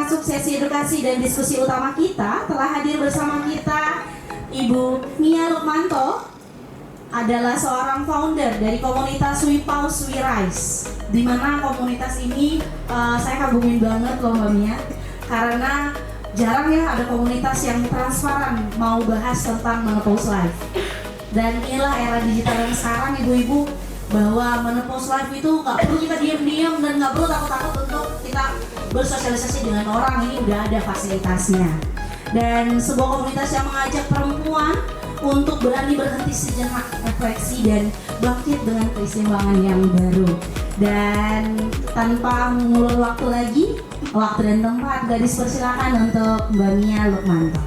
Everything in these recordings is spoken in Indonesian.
masuk sesi edukasi dan diskusi utama kita, telah hadir bersama kita Ibu Nia Lukmanto, adalah seorang founder dari komunitas We Pause We Rise. Di mana komunitas ini saya kagumin banget loh Mbak Mia, karena jarang ya ada komunitas yang transparan mau bahas tentang menopause life. Dan inilah era digital yang sekarang ibu-ibu, bahwa menopause life itu nggak perlu kita diam-diam dan nggak perlu takut-takut untuk kita bersosialisasi dengan orang. Ini udah ada fasilitasnya. Dan sebuah komunitas yang mengajak perempuan untuk berani berhenti sejenak, refleksi dan bangkit dengan keseimbangan yang baru. Dan tanpa mengulur waktu lagi, waktu dan tempat, gadis persilakan untuk Mbak Nia Lukmanto.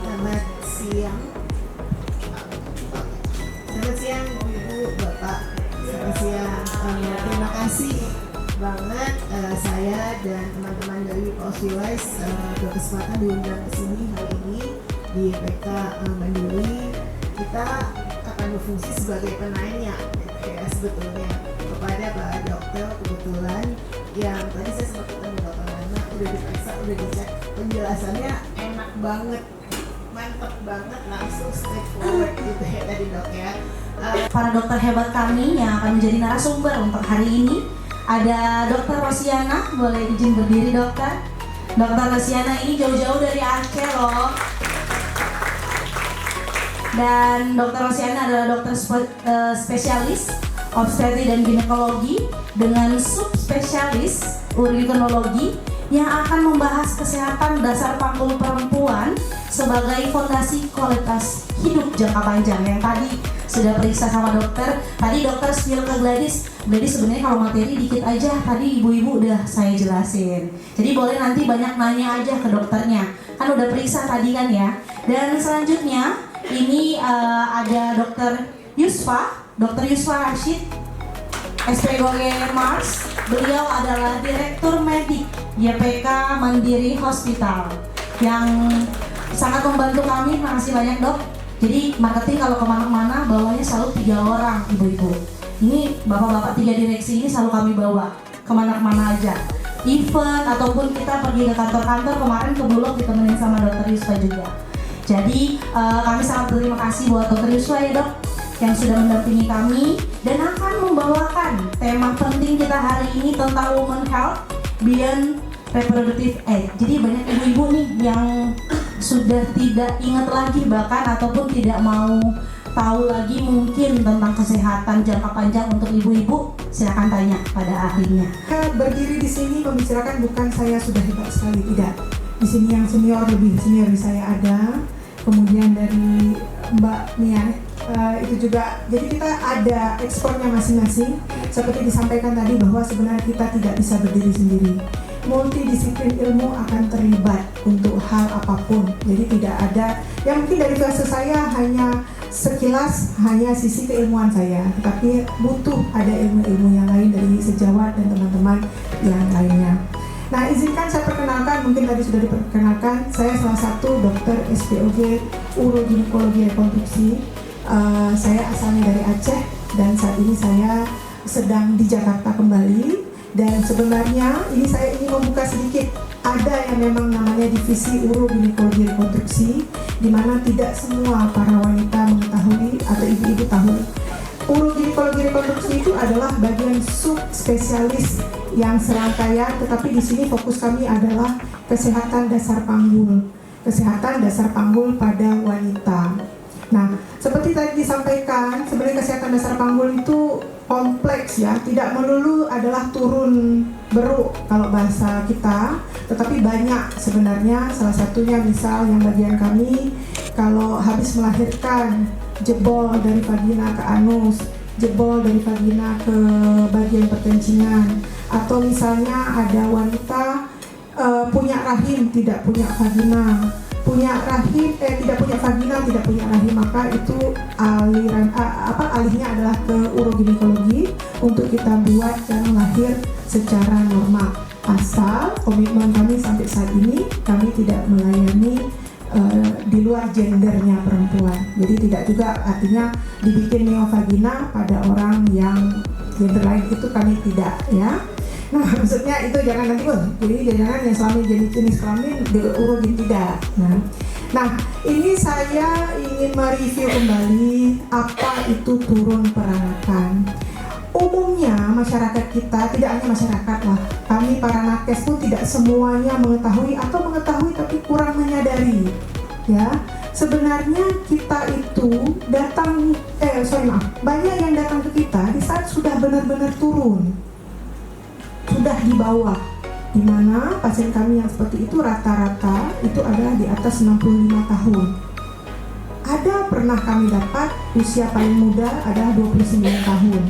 Selamat siang Ibu, Bapak. Selamat siang. Terima kasih banget saya dan teman-teman dari Pause We Rise berkesempatan diundang ke sini hari ini di PK Mandiri. Kita akan berfungsi sebagai penanya ya sebetulnya kepada Pak Dokter kebetulan yang tadi saya sempat ketemu Dokter Nana, udah diperiksa, udah dicek, penjelasannya enak banget, mantap banget, langsung straightforward gitu ya tadi Dok ya. Para dokter hebat kami yang akan menjadi narasumber untuk hari ini, ada Dokter Rosiana, boleh izin berdiri dokter. Dokter Rosiana ini jauh-jauh dari Aceh loh. Dan Dokter Rosiana adalah dokter spesialis obstetri dan ginekologi dengan subspesialis urogeninologi yang akan membahas kesehatan dasar panggul perempuan sebagai fondasi kualitas hidup jangka panjang. Yang tadi sudah periksa sama dokter, tadi dokter spill ke Gladys sebenarnya kalau materi dikit aja, tadi ibu-ibu udah saya jelasin. Jadi boleh nanti banyak nanya aja ke dokternya, kan udah periksa tadi kan ya. Dan selanjutnya ini ada Dokter Yusfa Rashid, SPGOG Mars. Beliau adalah Direktur Medik YPK Mandiri Hospital yang sangat membantu kami. Terima kasih banyak dok. Jadi marketing kalau kemana-mana bawanya selalu 3 orang ibu-ibu. Ini bapak-bapak 3 direksi ini selalu kami bawa kemana-mana aja. Event ataupun kita pergi ke kantor-kantor, kemarin ke Bulog ditemenin sama Dokter Yusfa juga. Jadi kami sangat berterima kasih buat Dokter Yusfa ya dok, yang sudah mendampingi kami dan akan membawakan tema penting kita hari ini tentang women health beyond reproductive age. Jadi banyak ibu-ibu nih yang sudah tidak ingat lagi bahkan ataupun tidak mau tahu lagi mungkin tentang kesehatan jangka panjang untuk ibu-ibu. Silakan tanya pada ahlinya. Berdiri di sini membicarakan bukan saya sudah hebat sekali, tidak. Di sini yang senior, lebih senior dari saya ada. Kemudian dari Mbak Nia itu juga, jadi kita ada ekspornya masing-masing. Seperti disampaikan tadi bahwa sebenarnya kita tidak bisa berdiri sendiri. Multidisiplin ilmu akan terlibat untuk hal apapun. Jadi tidak ada yang mungkin dari kelas saya hanya sekilas hanya sisi keilmuan saya, tetapi butuh ada ilmu-ilmu yang lain dari sejawat dan teman-teman yang lainnya. Nah, izinkan saya perkenalkan, mungkin tadi sudah diperkenalkan, saya salah satu dokter SPOG Uroginekologi Rekonstruksi. Saya asalnya dari Aceh dan saat ini saya sedang di Jakarta kembali. Dan sebenarnya ini saya ingin membuka sedikit, ada yang memang namanya divisi Uroginekologi Rekonstruksi, di mana tidak semua para wanita mengetahui atau ibu-ibu tahu. Uroginekologi rekonstruksi itu adalah bagian subspesialis yang serangkaian, tetapi di sini fokus kami adalah kesehatan dasar panggul, kesehatan dasar panggul pada wanita. Nah, seperti tadi disampaikan, sebenarnya kesehatan dasar panggul itu kompleks ya, tidak melulu adalah turun beruk kalau bahasa kita, tetapi banyak sebenarnya. Salah satunya misal yang bagian kami, kalau habis melahirkan, jebol dari vagina ke anus, jebol dari vagina ke bagian pertencingan, atau misalnya ada wanita punya rahim tidak punya vagina, punya rahim tidak punya vagina, tidak punya rahim, maka itu alihnya adalah ke uroginekologi untuk kita buat jalan lahir secara normal. Asal komitmen kami sampai saat ini kami tidak melayani di luar gendernya perempuan. Jadi tidak juga artinya dibikin neovagina pada orang yang gender lain itu kami tidak ya. Nah maksudnya itu jangan nanti jadi jangan yang selama jenis kelamin urologi tidak. Nah ini saya ingin mereview kembali apa itu turun peranakan. Umumnya masyarakat kita, tidak hanya masyarakat lah, kami para nakes pun tidak semuanya mengetahui atau mengetahui tapi kurang menyadari ya. Sebenarnya kita itu datang, banyak yang datang ke kita di saat sudah benar-benar turun, sudah di bawah, dimana pasien kami yang seperti itu rata-rata itu adalah di atas 65 tahun. Ada pernah kami dapat usia paling muda adalah 29 tahun.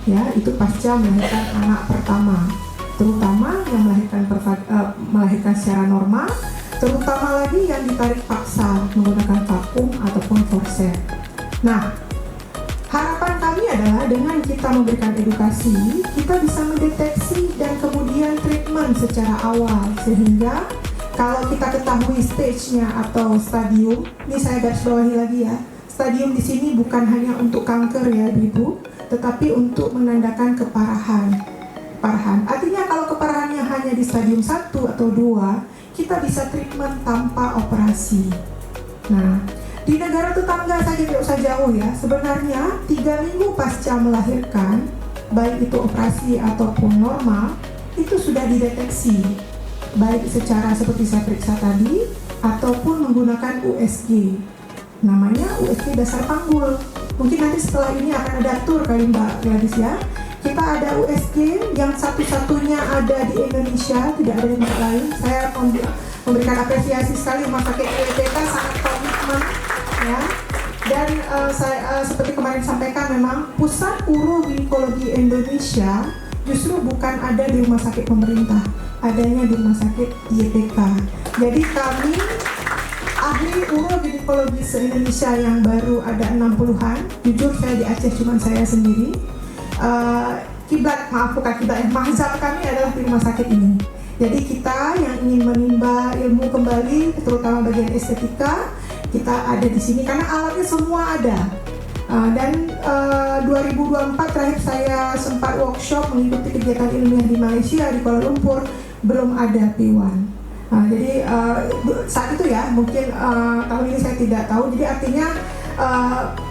Ya, itu pasca melahirkan anak pertama, terutama yang melahirkan secara normal, terutama lagi yang ditarik paksa menggunakan vakum ataupun forceps. Nah, harapan kami adalah dengan kita memberikan edukasi, kita bisa mendeteksi dan kemudian treatment secara awal, sehingga kalau kita ketahui stage-nya atau stadium, ini saya garis bawahi lagi ya, stadium di sini bukan hanya untuk kanker ya Ibu, tetapi untuk menandakan keparahan. Artinya kalau keparahannya hanya di stadium 1 atau 2, kita bisa treatment tanpa operasi. Nah, di negara tetangga saja tidak usah jauh ya, sebenarnya 3 minggu pasca melahirkan, baik itu operasi ataupun normal, itu sudah dideteksi, baik secara seperti saya periksa tadi, ataupun menggunakan USG. Namanya USG dasar panggul. Mungkin nanti setelah ini akan ada tour kali Mbak Gladys ya. Kita ada USG yang satu-satunya ada di Indonesia, tidak ada di tempat lain. Saya memberikan apresiasi sekali Rumah Sakit UPK sangat komitmen ya. Dan saya seperti kemarin sampaikan, memang pusat urogynekologi Indonesia justru bukan ada di rumah sakit pemerintah, adanya di Rumah Sakit YPK. Jadi kami ahli urogynekologi se-Indonesia yang baru ada 60-an. Jujur saya di Aceh cuma saya sendiri. Mazhab kami adalah di rumah sakit ini. Jadi kita yang ingin menimba ilmu kembali, terutama bagian estetika, kita ada di sini karena alatnya semua ada. Dan 2024 terakhir saya sempat workshop mengikuti kegiatan ilmiah di Malaysia, di Kuala Lumpur, belum ada P1. Jadi saat itu ya, mungkin tahun ini saya tidak tahu. Jadi artinya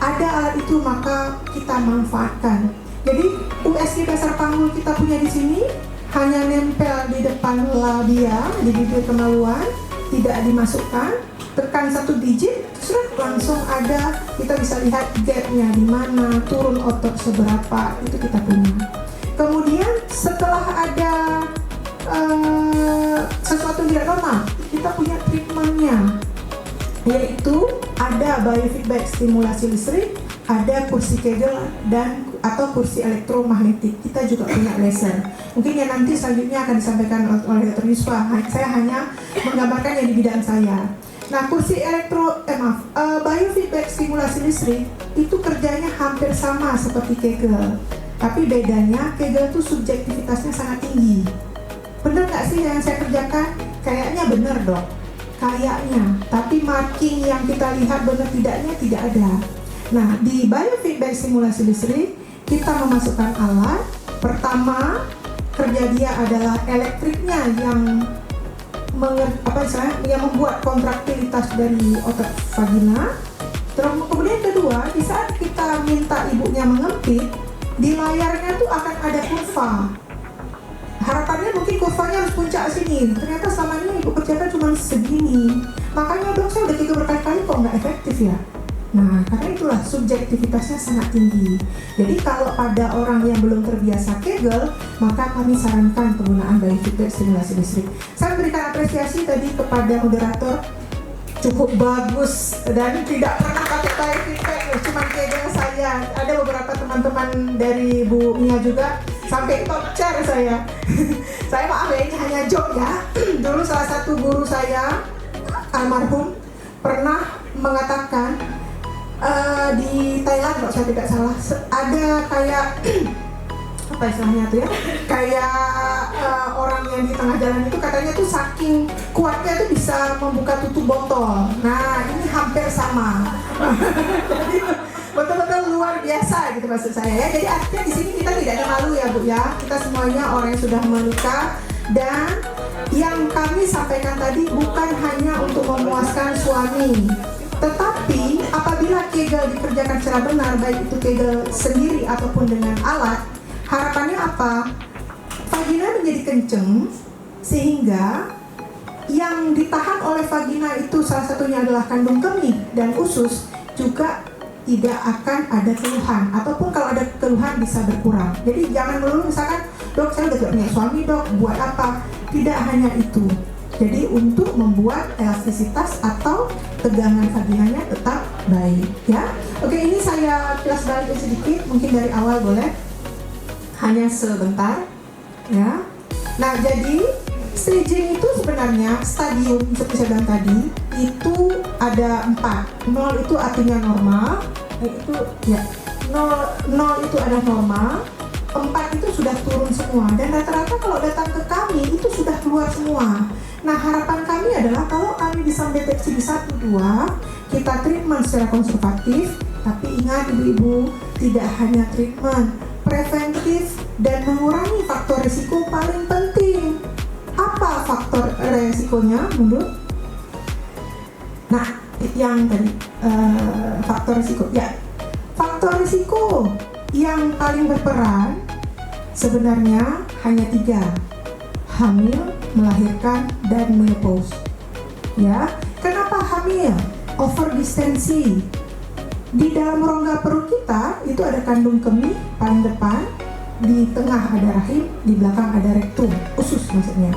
ada alat itu maka kita manfaatkan. Jadi USG dasar panggul kita punya di sini hanya nempel di depan labia, di bibir kemaluan, tidak dimasukkan. Tekan 1 digit, langsung ada, kita bisa lihat gapnya di mana, turun otot seberapa, itu kita punya. Kemudian setelah ada sesuatu yang tidak normal, kita punya treatmentnya, yaitu ada biofeedback stimulasi listrik, ada kursi Kegel dan atau kursi elektromagnetik. Kita juga punya laser. Mungkin yang nanti selanjutnya akan disampaikan oleh Dr. Yusfa. Saya hanya menggambarkan yang di bidang saya. Nah, kursi biofeedback stimulasi listrik itu kerjanya hampir sama seperti Kegel, tapi bedanya Kegel itu subjektivitasnya sangat tinggi. Bener nggak sih yang saya kerjakan? Kayaknya bener dong, kayaknya. Tapi marking yang kita lihat bener tidaknya tidak ada. Nah, di biofeedback stimulasi listrik kita memasukkan alat. Pertama, kerja dia adalah elektriknya yang membuat kontraktilitas dari otot vagina. Terus kemudian kedua, di saat kita minta ibunya mengempit, di layarnya tuh akan ada kurva. Harapannya mungkin kurvanya harus puncak sini. Ternyata selama ini ibu kerjakan cuma segini. Makanya dok, saya udah tiga berkali-kali kok nggak efektif ya. Nah, karena itulah subjektivitasnya sangat tinggi. Jadi kalau pada orang yang belum terbiasa Kegel, maka kami sarankan penggunaan biofeedback stimulasi listrik. Saya berikan apresiasi tadi kepada moderator, cukup bagus dan tidak pernah pakai biofeedback, cuma Kegel saya. Ada beberapa teman-teman dari Bu Mia juga sampai torture saya. Saya maaf ya, ini hanya joke ya. Dulu salah satu guru saya almarhum pernah mengatakan di Thailand kalau saya tidak salah ada kayak apa istilahnya tuh ya, kayak orang yang di tengah jalan itu katanya tuh saking kuatnya tuh bisa membuka tutup botol. Nah ini hampir sama. Jadi betul-betul luar biasa gitu maksud saya ya. Jadi artinya di sini kita tidak ada malu ya Bu ya. Kita semuanya orang yang sudah menikah, dan yang kami sampaikan tadi bukan hanya untuk memuaskan suami, tetapi apabila Kegel dikerjakan secara benar, baik itu Kegel sendiri ataupun dengan alat, harapannya apa? Vagina menjadi kenceng sehingga yang ditahan oleh vagina itu salah satunya adalah kandung kemih dan usus, juga tidak akan ada keluhan, ataupun kalau ada keluhan bisa berkurang. Jadi jangan melulu misalkan, dok saya udah gak punya suami dok, buat apa? Tidak hanya itu. Jadi untuk membuat elastisitas atau tegangan vaginanya tetap baik ya. Oke, ini saya kilas balik sedikit, mungkin dari awal boleh, hanya sebentar ya. Nah jadi staging itu sebenarnya stadium seperti saya bilang tadi itu ada 4. 0 itu artinya normal, itu ya 0 itu ada normal, 4 itu sudah turun semua, dan rata-rata kalau datang ke kami itu sudah keluar semua. Nah harapan kami adalah kalau kami bisa mendeteksi di 1-2, kita treatment secara konservatif, tapi ingat ibu-ibu, tidak hanya treatment, preventif dan mengurangi faktor risiko paling penting. Apa faktor resikonya menurut? Nah, yang tadi faktor risiko. Ya, faktor risiko yang paling berperan sebenarnya hanya 3: hamil, melahirkan, dan menopause. Ya, kenapa hamil? Over distensi. Di dalam rongga perut kita itu ada kandung kemih paling depan, di tengah ada rahim, di belakang ada rektum, usus maksudnya.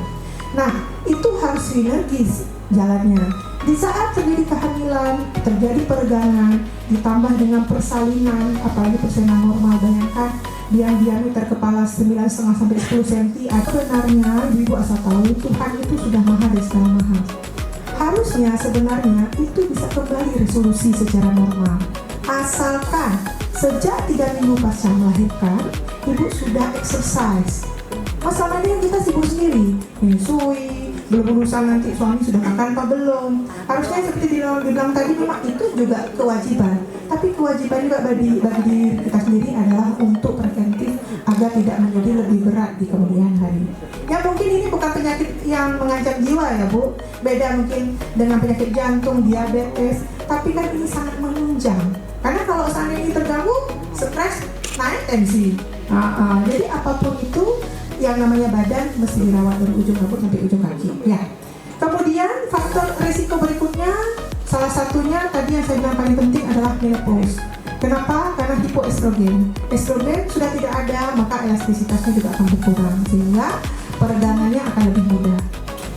Nah, itu harus sinergis jalannya. Di saat terjadi kehamilan, terjadi peregangan, ditambah dengan persalinan, apalagi persalinan normal, bayangkan yang diameter kepala 9,5 sampai 10 cm. Sebenarnya, ibu asal tahu, Tuhan itu sudah maha dari segala maha. Harusnya sebenarnya itu bisa kembali resolusi secara normal. Asalkan sejak 3 minggu pasca melahirkan, ibu sudah exercise. Masalahnya kita sibuk sendiri, menyusui, belum urusan nanti suami sudah makan apa belum. Harusnya seperti dibilang tadi, memang itu juga kewajiban. Tapi kewajiban juga bagi diri kita sendiri adalah untuk preventif agar tidak menjadi lebih berat di kemudian hari. Ya mungkin ini bukan penyakit yang mengancam jiwa ya Bu, beda mungkin dengan penyakit jantung, diabetes, tapi kan ini sangat menunjang. Karena kalau seandainya ini terganggu, stres, naik tensi. Jadi apapun itu, yang namanya badan mesti dirawat dari ujung rambut sampai ujung kaki. Ya. Kemudian faktor risiko berikutnya, salah satunya tadi yang saya bilang paling penting adalah menopause. Kenapa? Karena hipoestrogen. Estrogen sudah tidak ada, maka elastisitasnya juga akan berkurang, sehingga peregangannya akan lebih mudah.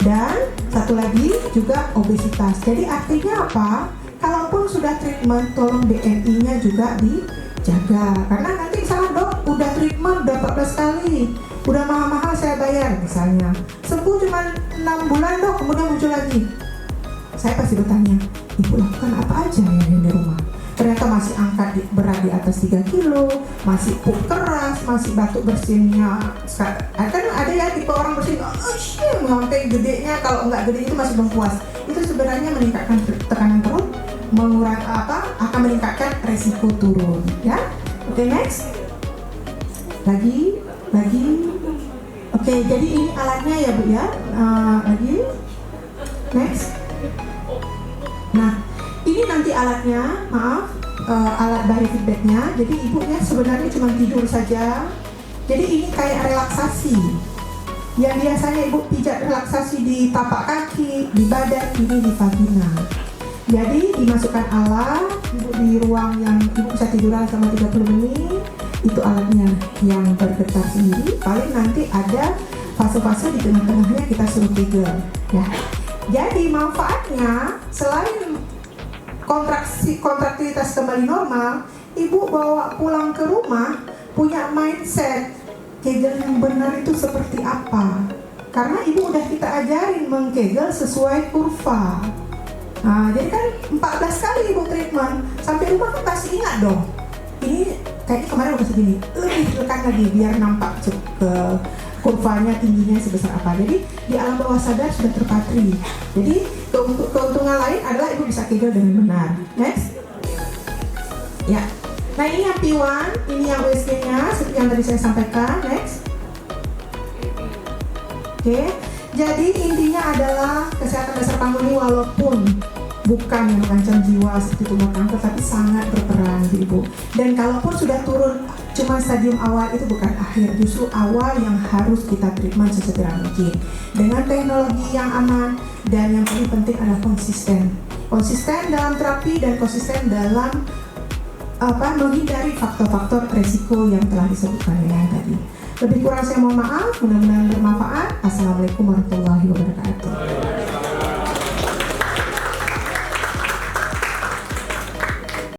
Dan satu lagi juga obesitas. Jadi artinya apa? Kalaupun sudah treatment, tolong BMI-nya juga dijaga. Karena nanti misalnya dok, udah treatment, udah 14 kali, udah mahal-mahal saya bayar misalnya, sembuh cuma 6 bulan dok, kemudian muncul lagi. Saya pasti bertanya, ibu lakukan apa aja ya di rumah? Ternyata masih angkat berat di atas 3 kilo, masih pup keras, masih batuk bersinnya. Kan ada ya tipe orang bersin, sampai gedenya, kalau nggak gede itu masih belum puas. Itu sebenarnya meningkatkan tekanan perut, akan meningkatkan resiko turun. Ya, oke, next. Lagi. Oke, jadi ini alatnya ya Bu ya. Lagi. Next. Nah, ini nanti alatnya, alat biofeedbacknya. Jadi ibunya sebenarnya cuma tidur saja. Jadi ini kayak relaksasi. Yang biasanya ibu pijat relaksasi di tapak kaki, di badan, ini di vagina. Jadi dimasukkan alat, ibu di ruang yang ibu bisa tiduran selama 30 menit. Itu alatnya yang bergetar sendiri. Paling nanti ada fase-fase di tengah-tengahnya kita suruh Kegel ya. Jadi manfaatnya selain kontraktilitas kembali normal, ibu bawa pulang ke rumah punya mindset Kegel yang benar itu seperti apa. Karena ibu udah kita ajarin mengkegel sesuai kurva. Nah, jadi kan 14 kali ibu treatment, sampai rumah kan pasti ingat dong. Ini kayaknya kemarin udah segini, lebih tekan lagi biar nampak ke kurvanya tingginya sebesar apa. Jadi di alam bawah sadar sudah terpatri. Jadi keuntungan lain adalah ibu bisa kegel dengan benar. Next. Ya. Nah ini yang P1, ini yang USG-nya seperti yang tadi saya sampaikan. Next. Oke, jadi intinya adalah kesehatan dasar paru ini walaupun bukan yang mengancam jiwa seperti tumor kanker, tapi sangat berperan di Ibu. Dan kalaupun sudah turun cuma stadium awal, itu bukan akhir, justru awal yang harus kita treatment sesegera mungkin dengan teknologi yang aman, dan yang paling penting adalah konsisten dalam terapi dan konsisten dalam menghindari faktor-faktor resiko yang telah disebutkan tadi. Lebih kurang saya mohon maaf, mudah-mudahan bermanfaat. Assalamualaikum warahmatullahi wabarakatuh.